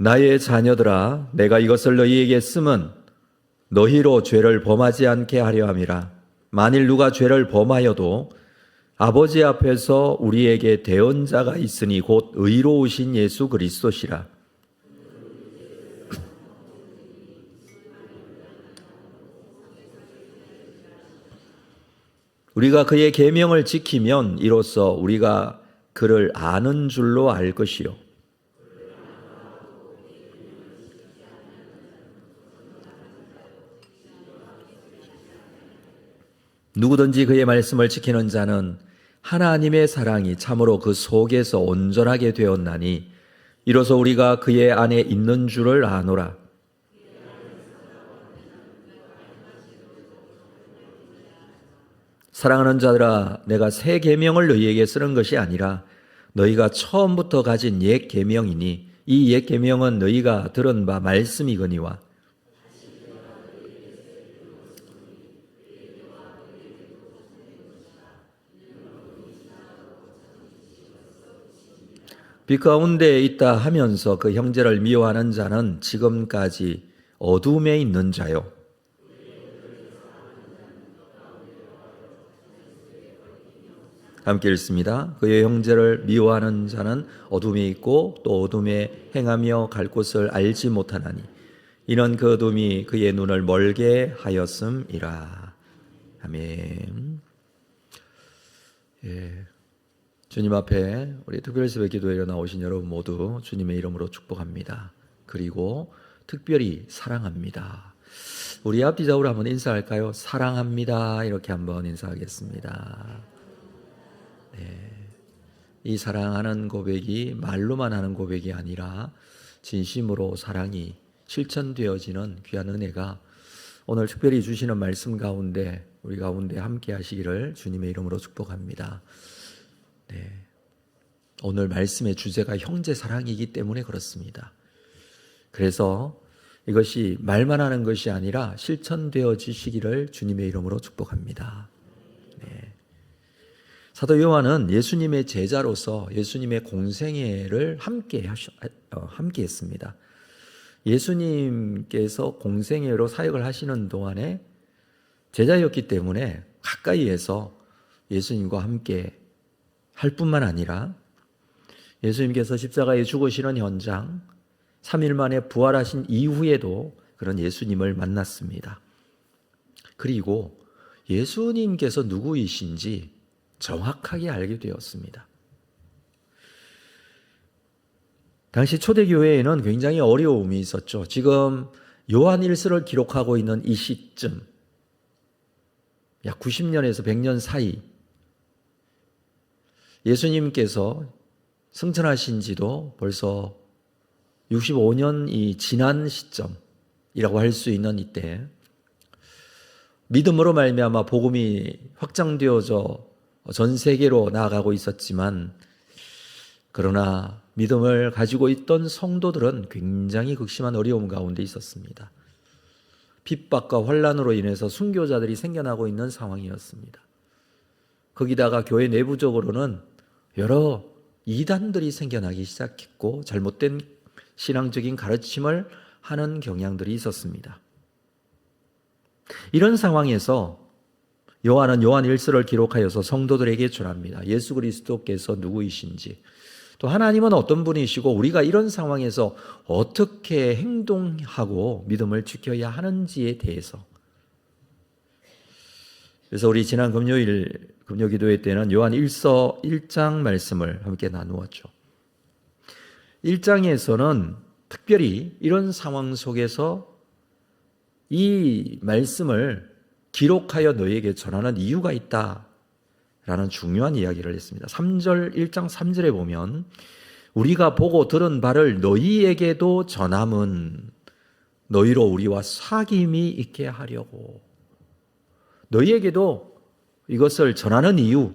나의 자녀들아, 내가 이것을 너희에게 쓰면 너희로 죄를 범하지 않게 하려 함이라. 만일 누가 죄를 범하여도 아버지 앞에서 우리에게 대언자가 있으니 곧 의로우신 예수 그리스도시라. 우리가 그의 계명을 지키면 이로써 우리가 그를 아는 줄로 알 것이요. 누구든지 그의 말씀을 지키는 자는 하나님의 사랑이 참으로 그 속에서 온전하게 되었나니 이로써 우리가 그의 안에 있는 줄을 아노라. 사랑하는 자들아, 내가 새 계명을 너희에게 쓰는 것이 아니라 너희가 처음부터 가진 옛 계명이니 이 옛 계명은 너희가 들은 바 말씀이거니와 빛 가운데 있다 하면서 그 형제를 미워하는 자는 지금까지 어둠에 있는 자요. 함께 읽습니다. 그의 형제를 미워하는 자는 어둠에 있고 또 어둠에 행하며 갈 곳을 알지 못하나니 이는 그 어둠이 그의 눈을 멀게 하였음이라. 아멘. 예. 주님 앞에 우리 특별새벽 기도에 일어나오신 여러분 모두 주님의 이름으로 축복합니다. 그리고 특별히 사랑합니다. 우리 앞뒤좌우로 한번 인사할까요? 사랑합니다. 이렇게 한번 인사하겠습니다. 네. 이 사랑하는 고백이 말로만 하는 고백이 아니라 진심으로 사랑이 실천되어지는 귀한 은혜가 오늘 특별히 주시는 말씀 가운데 우리 가운데 함께 하시기를 주님의 이름으로 축복합니다. 네. 오늘 말씀의 주제가 형제 사랑이기 때문에 그렇습니다. 그래서 이것이 말만 하는 것이 아니라 실천되어지시기를 주님의 이름으로 축복합니다. 네. 사도 요한은 예수님의 제자로서 예수님의 공생애를 함께 했습니다. 예수님께서 공생애로 사역을 하시는 동안에 제자였기 때문에 가까이에서 예수님과 함께 할 뿐만 아니라 예수님께서 십자가에 죽으시는 현장 3일 만에 부활하신 이후에도 그런 예수님을 만났습니다. 그리고 예수님께서 누구이신지 정확하게 알게 되었습니다. 당시 초대교회에는 굉장히 어려움이 있었죠. 지금 요한일서를 기록하고 있는 이 시점 약 90년에서 100년 사이 예수님께서 승천하신 지도 벌써 65년이 지난 시점이라고 할 수 있는 이때 믿음으로 말미암아 복음이 확장되어져 전 세계로 나아가고 있었지만 그러나 믿음을 가지고 있던 성도들은 굉장히 극심한 어려움 가운데 있었습니다. 핍박과 환난으로 인해서 순교자들이 생겨나고 있는 상황이었습니다. 거기다가 교회 내부적으로는 여러 이단들이 생겨나기 시작했고 잘못된 신앙적인 가르침을 하는 경향들이 있었습니다. 이런 상황에서 요한은 요한일서를 기록하여서 성도들에게 전합니다. 예수 그리스도께서 누구이신지 또 하나님은 어떤 분이시고 우리가 이런 상황에서 어떻게 행동하고 믿음을 지켜야 하는지에 대해서 그래서 우리 지난 금요일 금요기도회 때는 요한 1장 말씀을 함께 나누었죠. 1장에서는 특별히 이런 상황 속에서 이 말씀을 기록하여 너희에게 전하는 이유가 있다라는 중요한 이야기를 했습니다. 1장 3절에 보면 우리가 보고 들은 바를 너희에게도 전함은 너희로 우리와 사귐이 있게 하려고. 너희에게도 이것을 전하는 이유,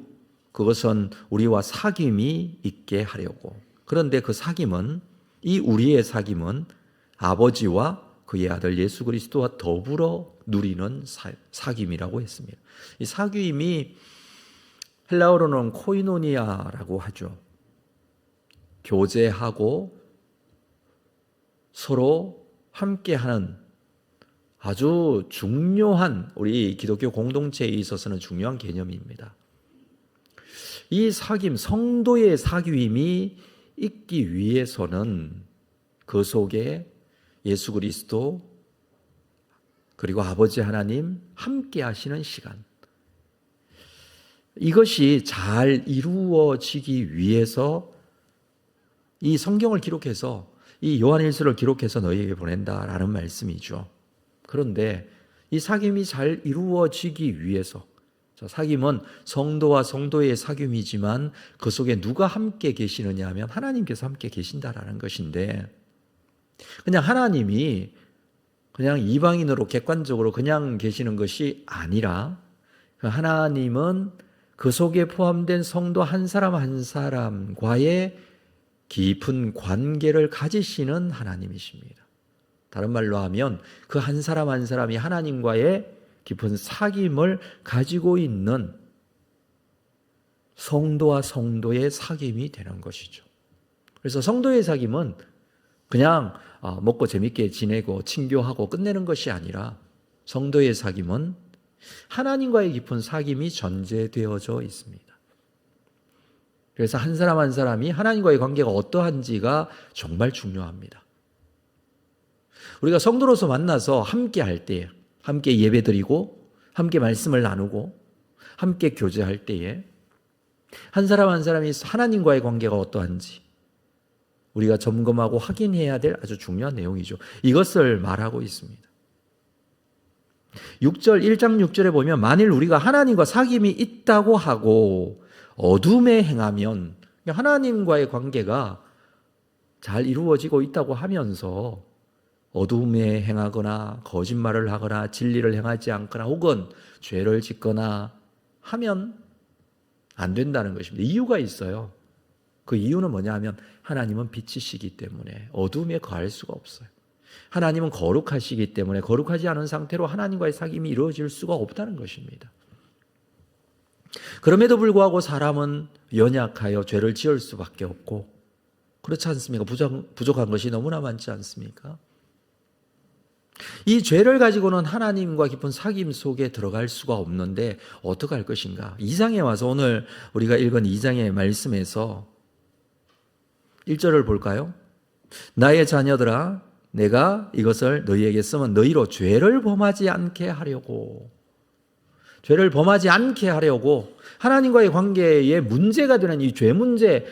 그것은 우리와 사귐이 있게 하려고. 그런데 그 사귐은, 이 우리의 사귐은 아버지와 그의 아들 예수 그리스도와 더불어 누리는 사귐이라고 했습니다. 이 사귐이 헬라어로는 코이노니아라고 하죠. 교제하고 서로 함께하는 아주 중요한 우리 기독교 공동체에 있어서는 중요한 개념입니다. 이 사귐, 성도의 사귐이 있기 위해서는 그 속에 예수 그리스도 그리고 아버지 하나님 함께 하시는 시간, 이것이 잘 이루어지기 위해서 이 성경을 기록해서 이 요한일서를 기록해서 너희에게 보낸다라는 말씀이죠. 그런데 이 사귐이 잘 이루어지기 위해서, 사귐은 성도와 성도의 사귐이지만 그 속에 누가 함께 계시느냐 하면 하나님께서 함께 계신다라는 것인데, 그냥 하나님이 그냥 이방인으로 객관적으로 그냥 계시는 것이 아니라 하나님은 그 속에 포함된 성도 한 사람 한 사람과의 깊은 관계를 가지시는 하나님이십니다. 다른 말로 하면 그 한 사람 한 사람이 하나님과의 깊은 사귐을 가지고 있는 성도와 성도의 사귐이 되는 것이죠. 그래서 성도의 사귐은 그냥 먹고 재밌게 지내고 친교하고 끝내는 것이 아니라, 성도의 사귐은 하나님과의 깊은 사귐이 전제되어져 있습니다. 그래서 한 사람 한 사람이 하나님과의 관계가 어떠한지가 정말 중요합니다. 우리가 성도로서 만나서 함께 할 때에, 함께 예배드리고 함께 말씀을 나누고 함께 교제할 때에 한 사람 한 사람이 하나님과의 관계가 어떠한지 우리가 점검하고 확인해야 될 아주 중요한 내용이죠. 이것을 말하고 있습니다. 1장 6절에 보면 만일 우리가 하나님과 사귐이 있다고 하고 어둠에 행하면, 하나님과의 관계가 잘 이루어지고 있다고 하면서 어둠에 행하거나 거짓말을 하거나 진리를 행하지 않거나 혹은 죄를 짓거나 하면 안 된다는 것입니다. 이유가 있어요. 그 이유는 뭐냐 하면 하나님은 빛이시기 때문에 어둠에 거할 수가 없어요. 하나님은 거룩하시기 때문에 거룩하지 않은 상태로 하나님과의 사귐이 이루어질 수가 없다는 것입니다. 그럼에도 불구하고 사람은 연약하여 죄를 지을 수밖에 없고, 그렇지 않습니까? 부족한 것이 너무나 많지 않습니까? 이 죄를 가지고는 하나님과 깊은 사귐 속에 들어갈 수가 없는데 어떻게 할 것인가? 2장에 와서 오늘 우리가 읽은 2장의 말씀에서 1절을 볼까요? 나의 자녀들아, 내가 이것을 너희에게 쓰면 너희로 죄를 범하지 않게 하려고, 죄를 범하지 않게 하려고, 하나님과의 관계에 문제가 되는 이 죄 문제,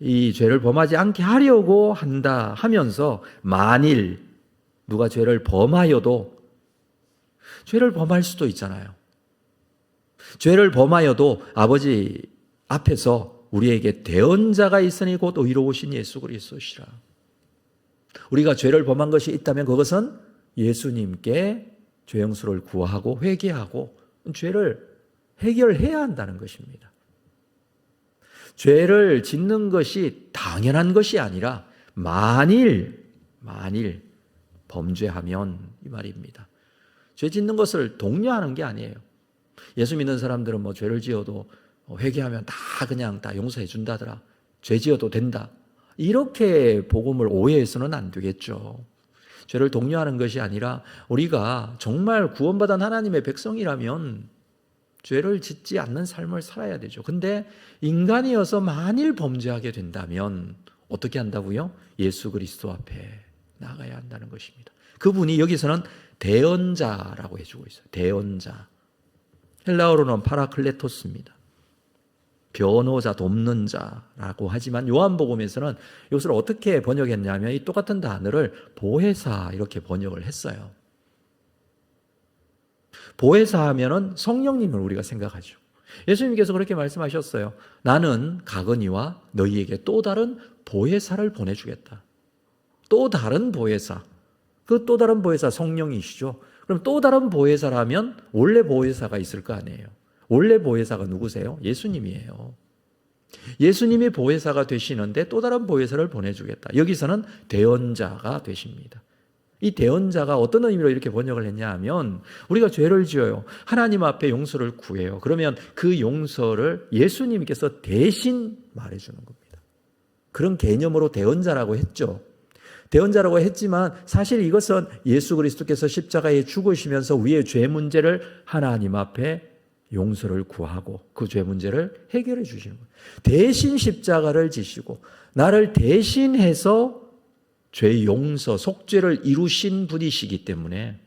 이 죄를 범하지 않게 하려고 한다 하면서, 만일 누가 죄를 범하여도, 죄를 범할 수도 있잖아요. 죄를 범하여도 아버지 앞에서 우리에게 대언자가 있으니 곧 의로우신 예수 그리스도시라. 우리가 죄를 범한 것이 있다면 그것은 예수님께 죄 용서를 구하고 회개하고 죄를 해결해야 한다는 것입니다. 죄를 짓는 것이 당연한 것이 아니라 만일 범죄하면 이 말입니다. 죄 짓는 것을 독려하는 게 아니에요. 예수 믿는 사람들은 뭐 죄를 지어도 회개하면 다 그냥 다 용서해 준다더라. 죄 지어도 된다. 이렇게 복음을 오해해서는 안 되겠죠. 죄를 독려하는 것이 아니라 우리가 정말 구원받은 하나님의 백성이라면 죄를 짓지 않는 삶을 살아야 되죠. 근데 인간이어서 만일 범죄하게 된다면 어떻게 한다고요? 예수 그리스도 앞에 나가야 한다는 것입니다. 그분이 여기서는 대언자라고 해주고 있어요. 대언자. 헬라어로는 파라클레토스입니다. 변호자, 돕는 자라고 하지만 요한복음에서는 이것을 어떻게 번역했냐면 이 똑같은 단어를 보혜사 이렇게 번역을 했어요. 보혜사 하면은 성령님을 우리가 생각하죠. 예수님께서 그렇게 말씀하셨어요. 나는 가거니와 너희에게 또 다른 보혜사를 보내주겠다. 또 다른 보혜사. 그 또 다른 보혜사 성령이시죠. 그럼 또 다른 보혜사라면 원래 보혜사가 있을 거 아니에요. 원래 보혜사가 누구세요? 예수님이에요. 예수님이 보혜사가 되시는데 또 다른 보혜사를 보내주겠다. 여기서는 대언자가 되십니다. 이 대언자가 어떤 의미로 이렇게 번역을 했냐 하면 우리가 죄를 지어요. 하나님 앞에 용서를 구해요. 그러면 그 용서를 예수님께서 대신 말해주는 겁니다. 그런 개념으로 대언자라고 했죠. 대언자라고 했지만 사실 이것은 예수 그리스도께서 십자가에 죽으시면서 우리의 죄 문제를 하나님 앞에 용서를 구하고 그 죄 문제를 해결해 주시는 거예요. 대신 십자가를 지시고 나를 대신해서 죄 용서, 속죄를 이루신 분이시기 때문에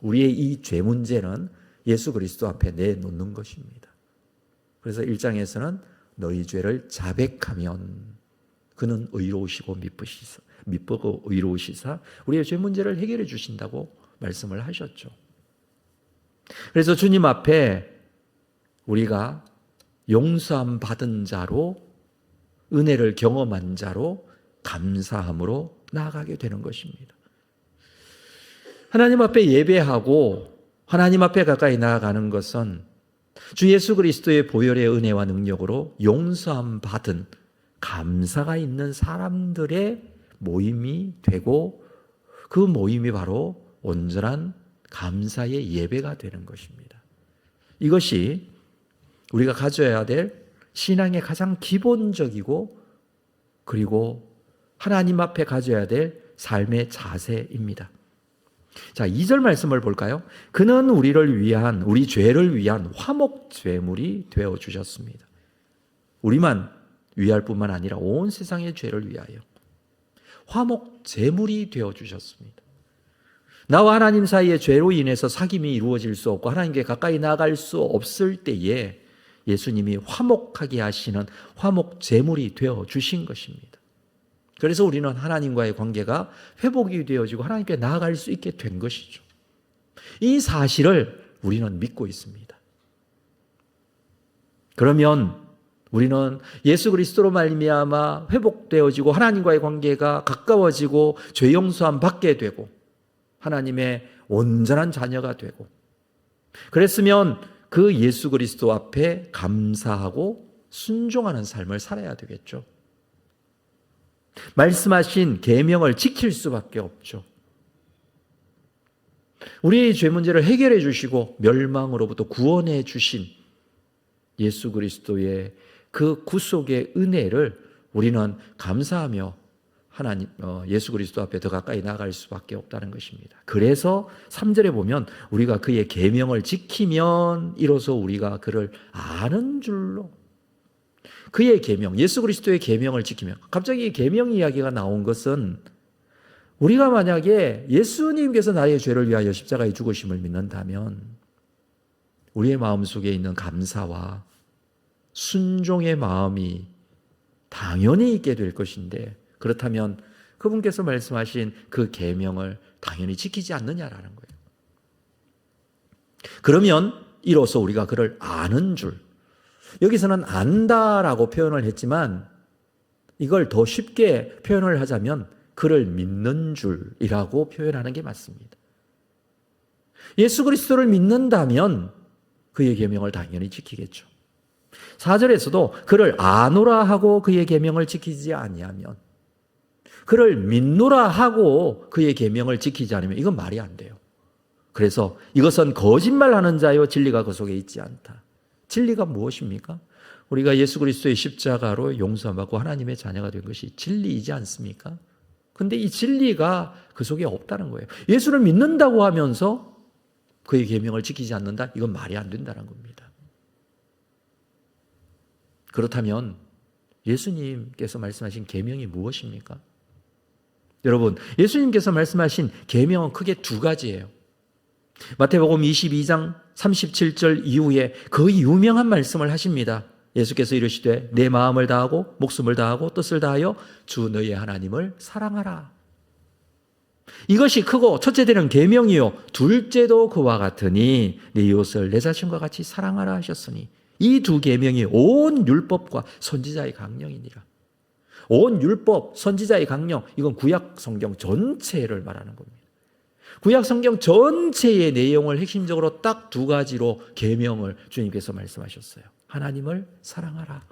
우리의 이 죄 문제는 예수 그리스도 앞에 내놓는 것입니다. 그래서 1장에서는 너희 죄를 자백하면 그는 의로우시고 미쁘고 의로우시사 우리의 죄 문제를 해결해 주신다고 말씀을 하셨죠. 그래서 주님 앞에 우리가 용서함 받은 자로, 은혜를 경험한 자로 감사함으로 나아가게 되는 것입니다. 하나님 앞에 예배하고 하나님 앞에 가까이 나아가는 것은 주 예수 그리스도의 보혈의 은혜와 능력으로 용서함 받은 감사가 있는 사람들의 모임이 되고 그 모임이 바로 온전한 감사의 예배가 되는 것입니다. 이것이 우리가 가져야 될 신앙의 가장 기본적이고 그리고 하나님 앞에 가져야 될 삶의 자세입니다. 자, 2절 말씀을 볼까요? 그는 우리를 위한, 우리 죄를 위한 화목제물이 되어 주셨습니다. 우리만 위할 뿐만 아니라 온 세상의 죄를 위하여 화목제물이 되어 주셨습니다. 나와 하나님 사이의 죄로 인해서 사귐이 이루어질 수 없고 하나님께 가까이 나아갈 수 없을 때에 예수님이 화목하게 하시는 화목제물이 되어 주신 것입니다. 그래서 우리는 하나님과의 관계가 회복이 되어지고 하나님께 나아갈 수 있게 된 것이죠. 이 사실을 우리는 믿고 있습니다. 그러면 우리는 예수 그리스도로 말미암아 회복되어지고 하나님과의 관계가 가까워지고 죄 용서함 받게 되고 하나님의 온전한 자녀가 되고 그랬으면 그 예수 그리스도 앞에 감사하고 순종하는 삶을 살아야 되겠죠. 말씀하신 계명을 지킬 수밖에 없죠. 우리의 죄 문제를 해결해 주시고 멸망으로부터 구원해 주신 예수 그리스도의 그 구속의 은혜를 우리는 감사하며 하나님 예수 그리스도 앞에 더 가까이 나아갈 수밖에 없다는 것입니다. 그래서 3절에 보면 우리가 그의 계명을 지키면 이로써 우리가 그를 아는 줄로 그의 계명, 예수 그리스도의 계명을 지키면 갑자기 계명 이야기가 나온 것은 우리가 만약에 예수님께서 나의 죄를 위하여 십자가에 죽으심을 믿는다면 우리의 마음속에 있는 감사와 순종의 마음이 당연히 있게 될 것인데 그렇다면 그분께서 말씀하신 그 계명을 당연히 지키지 않느냐라는 거예요. 그러면 이로써 우리가 그를 아는 줄, 여기서는 안다라고 표현을 했지만 이걸 더 쉽게 표현을 하자면 그를 믿는 줄이라고 표현하는 게 맞습니다. 예수 그리스도를 믿는다면 그의 계명을 당연히 지키겠죠. 4절에서도 그를 아노라 하고 그의 계명을 지키지 아니하면 그를 믿노라 하고 그의 계명을 지키지 않으면 이건 말이 안 돼요. 그래서 이것은 거짓말하는 자요 진리가 그 속에 있지 않다. 진리가 무엇입니까? 우리가 예수 그리스도의 십자가로 용서받고 하나님의 자녀가 된 것이 진리이지 않습니까? 근데 이 진리가 그 속에 없다는 거예요. 예수를 믿는다고 하면서 그의 계명을 지키지 않는다? 이건 말이 안 된다는 겁니다. 그렇다면 예수님께서 말씀하신 계명이 무엇입니까? 여러분, 예수님께서 말씀하신 계명은 크게 두 가지예요. 마태복음 22장 37절 이후에 그 유명한 말씀을 하십니다. 예수께서 이르시되 내 마음을 다하고 목숨을 다하고 뜻을 다하여 주 너의 하나님을 사랑하라. 이것이 크고 첫째되는 계명이요 둘째도 그와 같으니 네 이웃을 내 자신과 같이 사랑하라 하셨으니 이 두 계명이 온 율법과 선지자의 강령이니라. 온 율법, 선지자의 강령, 이건 구약 성경 전체를 말하는 겁니다. 구약 성경 전체의 내용을 핵심적으로 딱 두 가지로 계명을 주님께서 말씀하셨어요. 하나님을 사랑하라.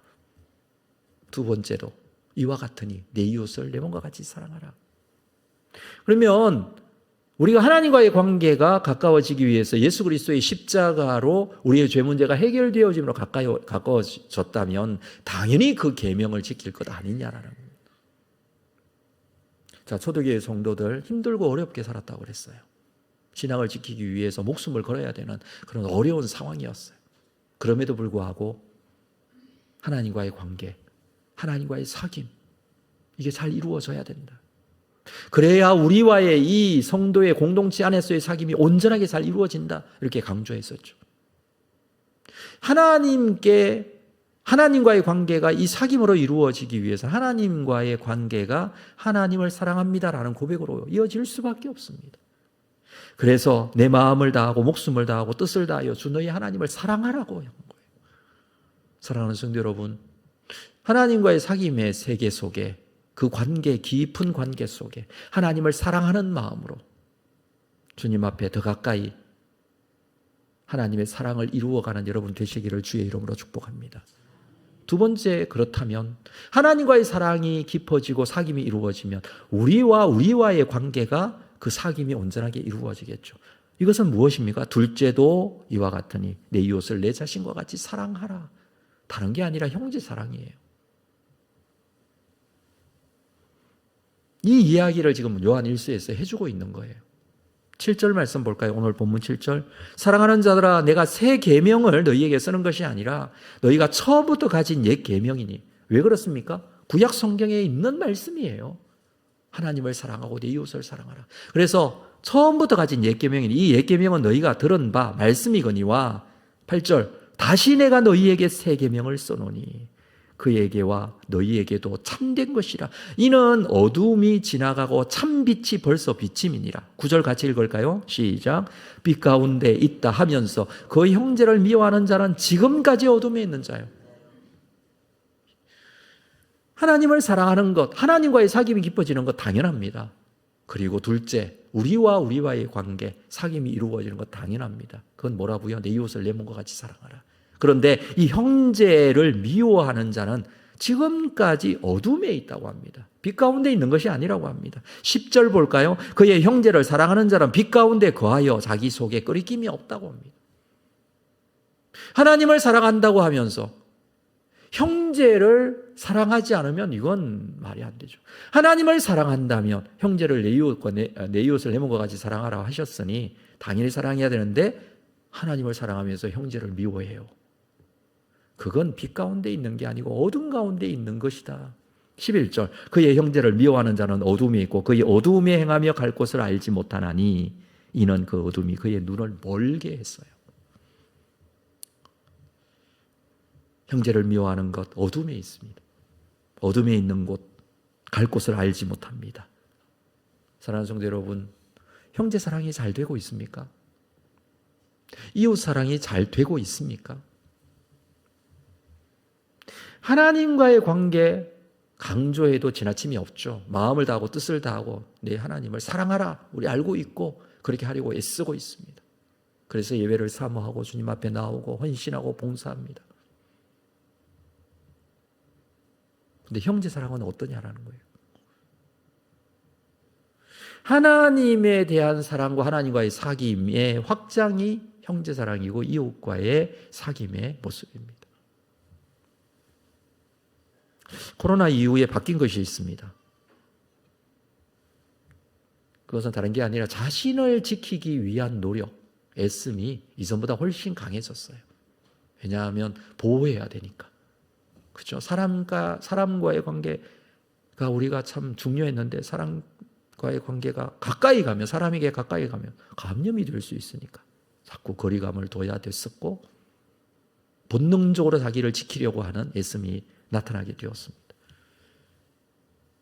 두 번째도 이와 같으니 내 이웃을 내 몸과 같이 사랑하라. 그러면 우리가 하나님과의 관계가 가까워지기 위해서 예수 그리스도의 십자가로 우리의 죄 문제가 해결되어짐으로 가까워졌다면 당연히 그 계명을 지킬 것 아니냐라는 겁니다. 자, 초대교회 성도들 힘들고 어렵게 살았다고 그랬어요. 신앙을 지키기 위해서 목숨을 걸어야 되는 그런 어려운 상황이었어요. 그럼에도 불구하고 하나님과의 관계, 하나님과의 사귐, 이게 잘 이루어져야 된다. 그래야 우리와의 이 성도의 공동체 안에서의 사귐이 온전하게 잘 이루어진다. 이렇게 강조했었죠. 하나님과의 관계가 이 사귐으로 이루어지기 위해서 하나님과의 관계가 하나님을 사랑합니다라는 고백으로 이어질 수밖에 없습니다. 그래서 내 마음을 다하고 목숨을 다하고 뜻을 다하여 주 너희 하나님을 사랑하라고 한 거예요. 사랑하는 성도 여러분, 하나님과의 사귐의 세계 속에, 그 관계, 깊은 관계 속에 하나님을 사랑하는 마음으로 주님 앞에 더 가까이 하나님의 사랑을 이루어가는 여러분 되시기를 주의 이름으로 축복합니다. 두 번째, 그렇다면 하나님과의 사랑이 깊어지고 사귐이 이루어지면 우리와의 관계가 그 사귐이 온전하게 이루어지겠죠. 이것은 무엇입니까? 둘째도 이와 같으니 내 이웃을 내 자신과 같이 사랑하라. 다른 게 아니라 형제 사랑이에요. 이 이야기를 지금 요한 1서에서 해주고 있는 거예요. 7절 말씀 볼까요? 오늘 본문 7절. 사랑하는 자들아, 내가 새 계명을 너희에게 쓰는 것이 아니라 너희가 처음부터 가진 옛 계명이니. 왜 그렇습니까? 구약 성경에 있는 말씀이에요. 하나님을 사랑하고 내 이웃을 사랑하라. 그래서 처음부터 가진 옛 계명이니, 이 옛 계명은 너희가 들은 바 말씀이거니와 8절. 다시 내가 너희에게 새 계명을 써노니 그에게와 너희에게도 참된 것이라. 이는 어두움이 지나가고 참빛이 벌써 비침이니라. 9절 같이 읽을까요? 시작. 빛 가운데 있다 하면서 그 형제를 미워하는 자는 지금까지 어둠에 있는 자요. 하나님을 사랑하는 것, 하나님과의 사귐이 깊어지는 것 당연합니다. 그리고 둘째, 우리와의 관계, 사귐이 이루어지는 것 당연합니다. 그건 뭐라고요? 내 이웃을 내 몸과 같이 사랑하라. 그런데 이 형제를 미워하는 자는 지금까지 어둠에 있다고 합니다. 빛 가운데 있는 것이 아니라고 합니다. 10절 볼까요? 그의 형제를 사랑하는 자는 빛 가운데 거하여 자기 속에 끄리낌이 없다고 합니다. 하나님을 사랑한다고 하면서 형제를 사랑하지 않으면 이건 말이 안 되죠. 하나님을 사랑한다면 형제를 내 이웃을 내 몸과 같이 사랑하라고 하셨으니 당연히 사랑해야 되는데 하나님을 사랑하면서 형제를 미워해요. 그건 빛 가운데 있는 게 아니고 어둠 가운데 있는 것이다. 11절. 그의 형제를 미워하는 자는 어둠에 있고 그의 어둠에 행하며 갈 곳을 알지 못하나니 이는 그 어둠이 그의 눈을 멀게 했어요. 형제를 미워하는 것 어둠에 있습니다. 어둠에 있는 곳, 갈 곳을 알지 못합니다. 사랑하는 성도 여러분, 형제 사랑이 잘 되고 있습니까? 이웃 사랑이 잘 되고 있습니까? 하나님과의 관계 강조해도 지나침이 없죠. 마음을 다하고 뜻을 다하고 내 하나님을 사랑하라. 우리 알고 있고 그렇게 하려고 애쓰고 있습니다. 그래서 예배를 사모하고 주님 앞에 나오고 헌신하고 봉사합니다. 근데 형제 사랑은 어떠냐라는 거예요. 하나님에 대한 사랑과 하나님과의 사귐의 확장이 형제 사랑이고 이웃과의 사귐의 모습입니다. 코로나 이후에 바뀐 것이 있습니다. 그것은 다른 게 아니라 자신을 지키기 위한 노력, 애씀이 이전보다 훨씬 강해졌어요. 왜냐하면 보호해야 되니까. 그렇죠? 사람과의 관계가 우리가 참 중요했는데 사람과의 관계가 가까이 가면, 사람에게 가까이 가면 감염이 될 수 있으니까 자꾸 거리감을 둬야 됐었고 본능적으로 자기를 지키려고 하는 애씀이 나타나게 되었습니다.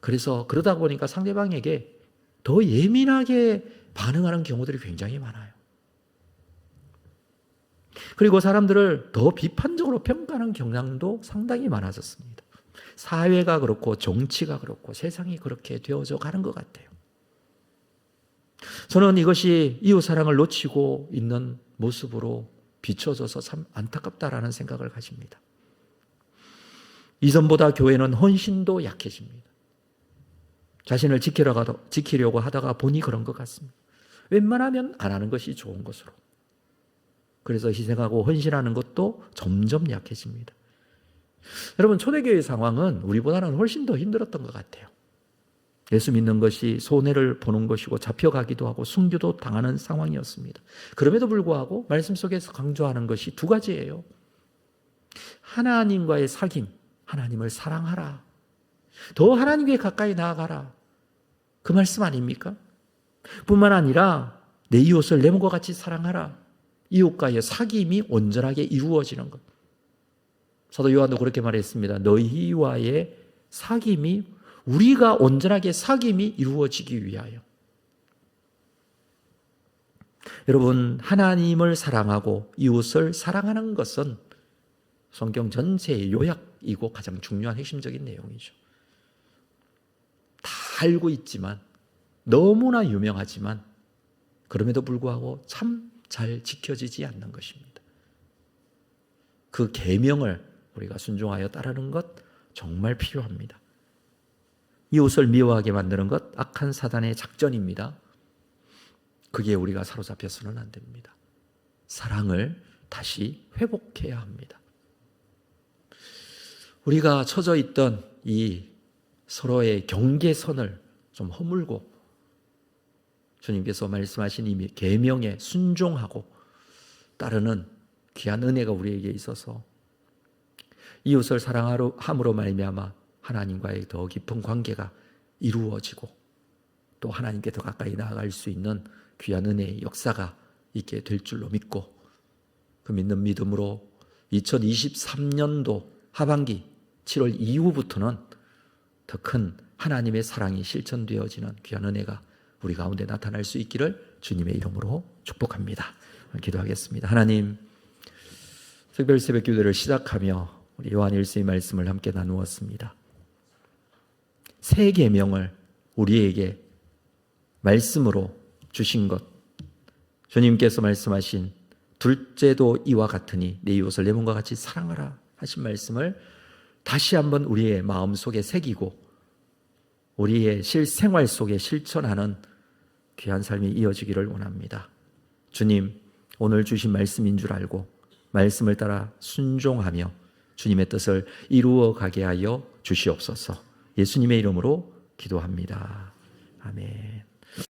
그래서 그러다 보니까 상대방에게 더 예민하게 반응하는 경우들이 굉장히 많아요. 그리고 사람들을 더 비판적으로 평가하는 경향도 상당히 많아졌습니다. 사회가 그렇고 정치가 그렇고 세상이 그렇게 되어져 가는 것 같아요. 저는 이것이 이웃 사랑을 놓치고 있는 모습으로 비춰져서 참 안타깝다라는 생각을 가집니다. 이전보다 교회는 헌신도 약해집니다. 자신을 지키려고 하다가 보니 그런 것 같습니다. 웬만하면 안 하는 것이 좋은 것으로. 그래서 희생하고 헌신하는 것도 점점 약해집니다. 여러분, 초대교회 상황은 우리보다는 훨씬 더 힘들었던 것 같아요. 예수 믿는 것이 손해를 보는 것이고 잡혀가기도 하고 순교도 당하는 상황이었습니다. 그럼에도 불구하고 말씀 속에서 강조하는 것이 두 가지예요. 하나님과의 사귐, 하나님을 사랑하라. 더 하나님께 가까이 나아가라. 그 말씀 아닙니까? 뿐만 아니라 내 이웃을 내 몸과 같이 사랑하라. 이웃과의 사귐이 온전하게 이루어지는 것. 사도 요한도 그렇게 말했습니다. 너희와의 사귐이, 우리가 온전하게 사귐이 이루어지기 위하여. 여러분, 하나님을 사랑하고 이웃을 사랑하는 것은 성경 전체의 요약이고 가장 중요한 핵심적인 내용이죠. 다 알고 있지만, 너무나 유명하지만 그럼에도 불구하고 참 잘 지켜지지 않는 것입니다. 그 계명을 우리가 순종하여 따르는 것 정말 필요합니다. 이웃을 미워하게 만드는 것 악한 사단의 작전입니다. 그게 우리가 사로잡혀서는 안 됩니다. 사랑을 다시 회복해야 합니다. 우리가 처져 있던 이 서로의 경계선을 좀 허물고 주님께서 말씀하신 이 계명에 순종하고 따르는 귀한 은혜가 우리에게 있어서 이웃을 사랑함으로 말미암아 하나님과의 더 깊은 관계가 이루어지고 또 하나님께 더 가까이 나아갈 수 있는 귀한 은혜의 역사가 있게 될 줄로 믿고, 그 믿는 믿음으로 2023년도 하반기 7월 이후부터는 더 큰 하나님의 사랑이 실천되어지는 귀한 은혜가 우리 가운데 나타날 수 있기를 주님의 이름으로 축복합니다. 기도하겠습니다. 하나님, 특별 새벽 기도를 시작하며 우리 요한 1서의 말씀을 함께 나누었습니다. 새 계명을 우리에게 말씀으로 주신 것, 주님께서 말씀하신 둘째도 이와 같으니 내 이웃을 내 몸과 같이 사랑하라 하신 말씀을 다시 한번 우리의 마음속에 새기고 우리의 실생활 속에 실천하는 귀한 삶이 이어지기를 원합니다. 주님, 오늘 주신 말씀인 줄 알고 말씀을 따라 순종하며 주님의 뜻을 이루어 가게 하여 주시옵소서. 예수님의 이름으로 기도합니다. 아멘.